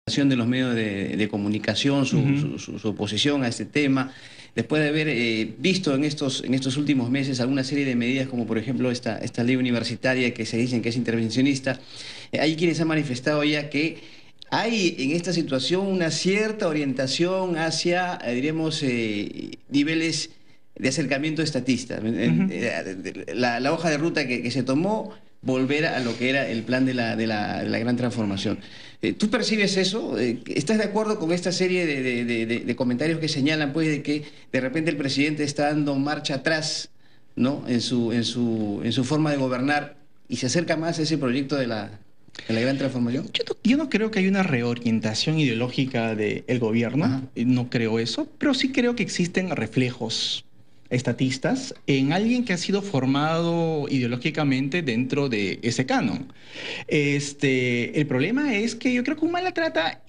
De los medios de comunicación, su oposición a este tema, después de haber visto en estos últimos meses alguna serie de medidas, como por ejemplo esta ley universitaria que se dicen que es intervencionista, hay quienes han manifestado ya que hay en esta situación una cierta orientación hacia, diremos, niveles de acercamiento estatista. La hoja de ruta que se tomó, volver a lo que era el plan de la gran transformación. ¿Tú percibes eso? ¿Estás de acuerdo con esta serie de comentarios que señalan, pues, de que de repente el presidente está dando marcha atrás, ¿no?, en su forma de gobernar y se acerca más a ese proyecto de la gran transformación? Yo no creo que haya una reorientación ideológica del gobierno, Ajá. no creo eso, pero sí creo que existen reflejos estatistas en alguien que ha sido formado ideológicamente dentro de ese canon. El problema es que yo creo que Humala trata,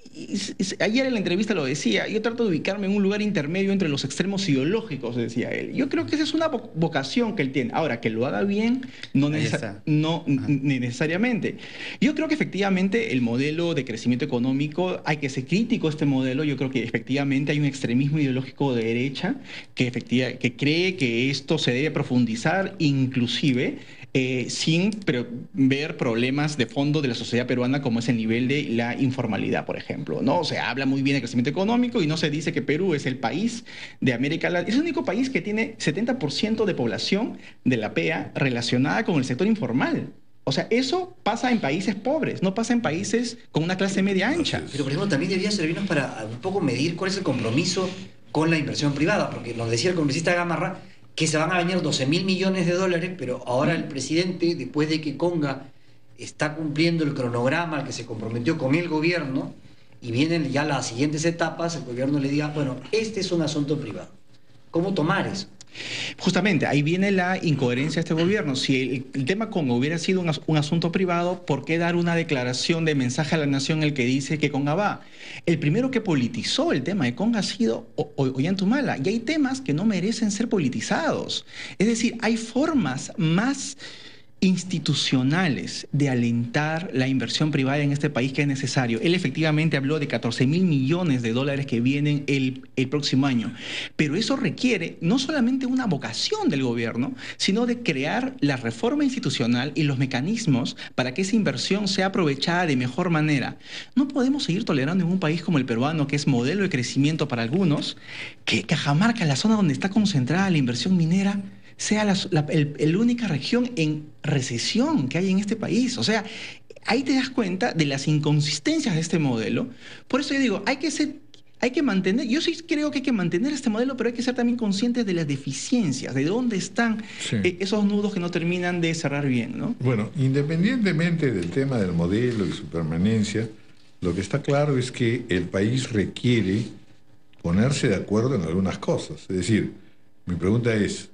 ayer en la entrevista lo decía, yo trato de ubicarme en un lugar intermedio entre los extremos ideológicos, decía él. Yo creo que esa es una vocación que él tiene. Ahora, que lo haga bien, Ahí está. no Ajá. necesariamente. Yo creo que efectivamente el modelo de crecimiento económico, hay que ser crítico a este modelo. Yo creo que efectivamente hay un extremismo ideológico de derecha que cree que esto se debe profundizar, inclusive sin ver problemas de fondo de la sociedad peruana, como es el nivel de la informalidad, por ejemplo, ¿no? O sea, habla muy bien de crecimiento económico y no se dice que Perú es el país de América Latina, es el único país que tiene 70% de población de la PEA relacionada con el sector informal. O sea, eso pasa en países pobres, no pasa en países con una clase media ancha. Pero, por ejemplo, también debería servirnos para un poco medir cuál es el compromiso con la inversión privada, porque nos decía el congresista Gamarra que se van a bañar 12.000 millones de dólares, pero ahora el presidente, después de que Conga está cumpliendo el cronograma al que se comprometió con el gobierno, y vienen ya las siguientes etapas, el gobierno le diga, bueno, este es un asunto privado. ¿Cómo tomar eso? Justamente, ahí viene la incoherencia de este gobierno. Si el tema Conga hubiera sido un asunto privado, ¿por qué dar una declaración de mensaje a la nación en el que dice que Conga va? El primero que politizó el tema de Conga ha sido Ollanta, y hay temas que no merecen ser politizados. Es decir, hay formas más institucionales de alentar la inversión privada en este país que es necesario. Él efectivamente habló de 14.000 millones de dólares que vienen el próximo año, pero eso requiere no solamente una vocación del gobierno, sino de crear la reforma institucional y los mecanismos para que esa inversión sea aprovechada de mejor manera. No podemos seguir tolerando en un país como el peruano, que es modelo de crecimiento para algunos, que Cajamarca, la zona donde está concentrada la inversión minera, sea la única región en recesión que hay en este país. O sea, ahí te das cuenta de las inconsistencias de este modelo. Por eso yo digo, hay que mantener, yo sí creo que hay que mantener este modelo, pero hay que ser también conscientes de las deficiencias, de dónde están esos nudos que no terminan de cerrar bien, ¿no? Bueno, independientemente del tema del modelo y su permanencia, lo que está claro es que el país requiere ponerse de acuerdo en algunas cosas. Es decir, mi pregunta es,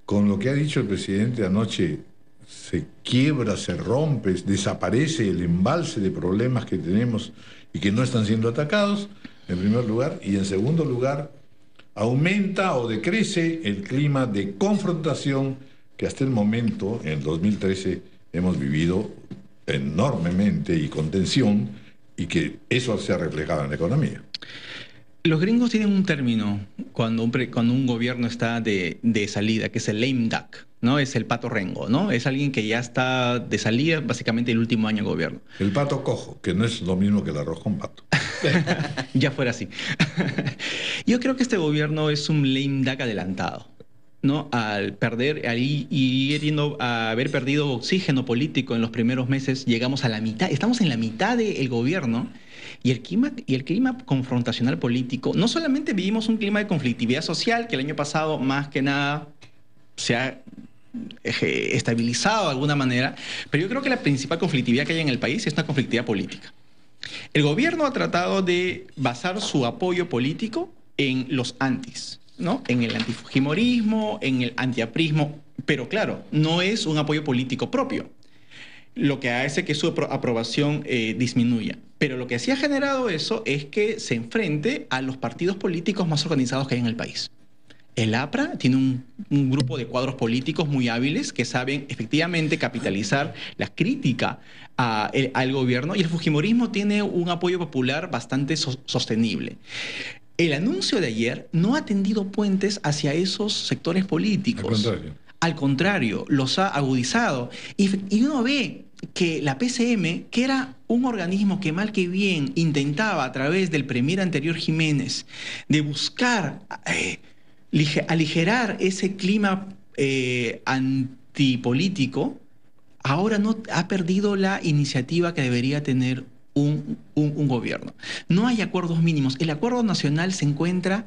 con lo que ha dicho el presidente anoche, ¿se quiebra, se rompe, desaparece el embalse de problemas que tenemos y que no están siendo atacados, en primer lugar? Y en segundo lugar, ¿aumenta o decrece el clima de confrontación que hasta el momento, en el 2013, hemos vivido enormemente y con tensión, y que eso se ha reflejado en la economía? Los gringos tienen un término cuando un gobierno está de salida, que es el lame duck, ¿no? Es el pato rengo, ¿no? Es alguien que ya está de salida, básicamente el último año de gobierno. El pato cojo, que no es lo mismo que el arroz con pato. Ya fuera así. Yo creo que este gobierno es un lame duck adelantado, ¿no? Al haber perdido oxígeno político en los primeros meses, llegamos a la mitad, estamos en la mitad del gobierno. Y el clima confrontacional político, no solamente vivimos un clima de conflictividad social, que el año pasado más que nada se ha estabilizado de alguna manera, pero yo creo que la principal conflictividad que hay en el país es una conflictividad política. El gobierno ha tratado de basar su apoyo político en los antis, ¿no? En el antifujimorismo, en el antiaprismo, pero claro, no es un apoyo político propio, lo que hace que su aprobación disminuya. Pero lo que sí ha generado eso es que se enfrente a los partidos políticos más organizados que hay en el país. El APRA tiene un grupo de cuadros políticos muy hábiles que saben efectivamente capitalizar la crítica al gobierno, y el fujimorismo tiene un apoyo popular bastante sostenible. El anuncio de ayer no ha tendido puentes hacia esos sectores políticos. Al contrario, los ha agudizado. Y uno ve que la PCM, que era un organismo que mal que bien intentaba a través del premier anterior Jiménez de buscar aligerar ese clima antipolítico, ahora no ha perdido la iniciativa que debería tener un gobierno. No hay acuerdos mínimos. El acuerdo nacional se encuentra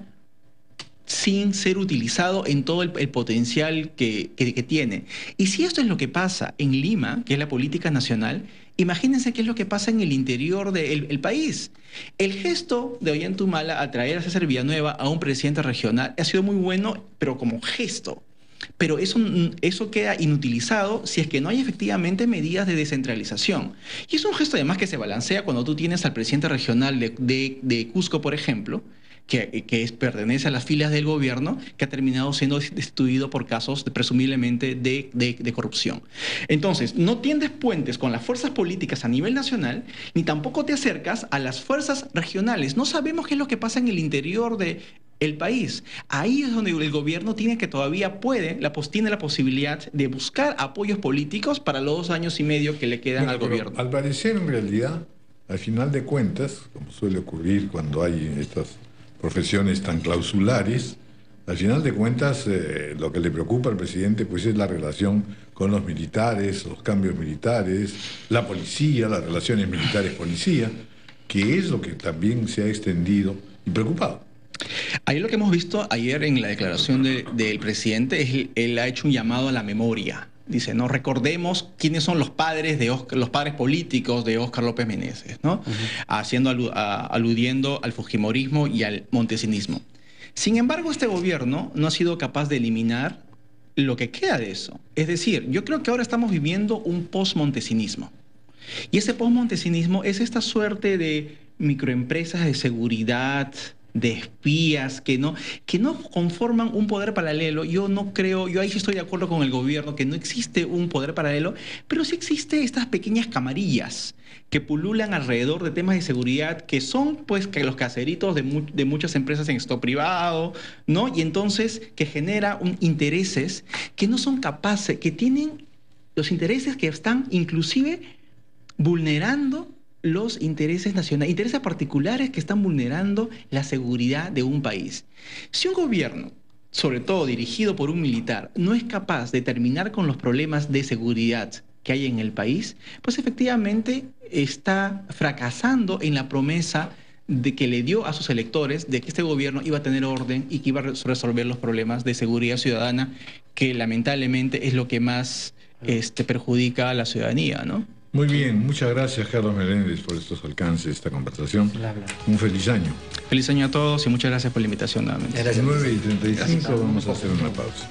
sin ser utilizado en todo el potencial que tiene. Y si esto es lo que pasa en Lima, que es la política nacional, imagínense qué es lo que pasa en el interior del país. El gesto de Ollanta a traer a César Villanueva a un presidente regional ha sido muy bueno, pero como gesto. Pero eso queda inutilizado si es que no hay efectivamente medidas de descentralización. Y es un gesto además que se balancea cuando tú tienes al presidente regional de Cusco, por ejemplo, que pertenece a las filas del gobierno, que ha terminado siendo destituido por casos presumiblemente de corrupción. Entonces, no tiendes puentes con las fuerzas políticas a nivel nacional, ni tampoco te acercas a las fuerzas regionales. No sabemos qué es lo que pasa en el interior del país. Ahí es donde el gobierno tiene la posibilidad de buscar apoyos políticos para los 2 años y medio que le quedan al gobierno. Al parecer, en realidad, al final de cuentas, como suele ocurrir cuando hay estas profesiones tan clausulares, al final de cuentas lo que le preocupa al presidente pues es la relación con los militares, los cambios militares, la policía, las relaciones militares-policía, que es lo que también se ha extendido y preocupado. Ahí lo que hemos visto ayer en la declaración del presidente es él ha hecho un llamado a la memoria. Dice, no recordemos quiénes son los padres políticos de Óscar López Meneses, ¿no? Aludiendo al fujimorismo y al montesinismo. Sin embargo, este gobierno no ha sido capaz de eliminar lo que queda de eso. Es decir, yo creo que ahora estamos viviendo un post-montesinismo. Y ese post-montesinismo es esta suerte de microempresas de seguridad, de espías que no conforman un poder paralelo. Yo ahí sí estoy de acuerdo con el gobierno que no existe un poder paralelo, pero sí existe estas pequeñas camarillas que pululan alrededor de temas de seguridad que son pues que los caseritos de muchas empresas en sector privado, ¿no? Y entonces que genera intereses que no son capaces, que tienen los intereses que están inclusive vulnerando los intereses nacionales, intereses particulares que están vulnerando la seguridad de un país. Si un gobierno, sobre todo dirigido por un militar, no es capaz de terminar con los problemas de seguridad que hay en el país, pues efectivamente está fracasando en la promesa de que le dio a sus electores de que este gobierno iba a tener orden y que iba a resolver los problemas de seguridad ciudadana, que lamentablemente es lo que más perjudica a la ciudadanía, ¿no? Muy bien, muchas gracias Carlos Meléndez por estos alcances, esta conversación. Un feliz año. Feliz año a todos y muchas gracias por la invitación nuevamente. 9:35, vamos a hacer una pausa.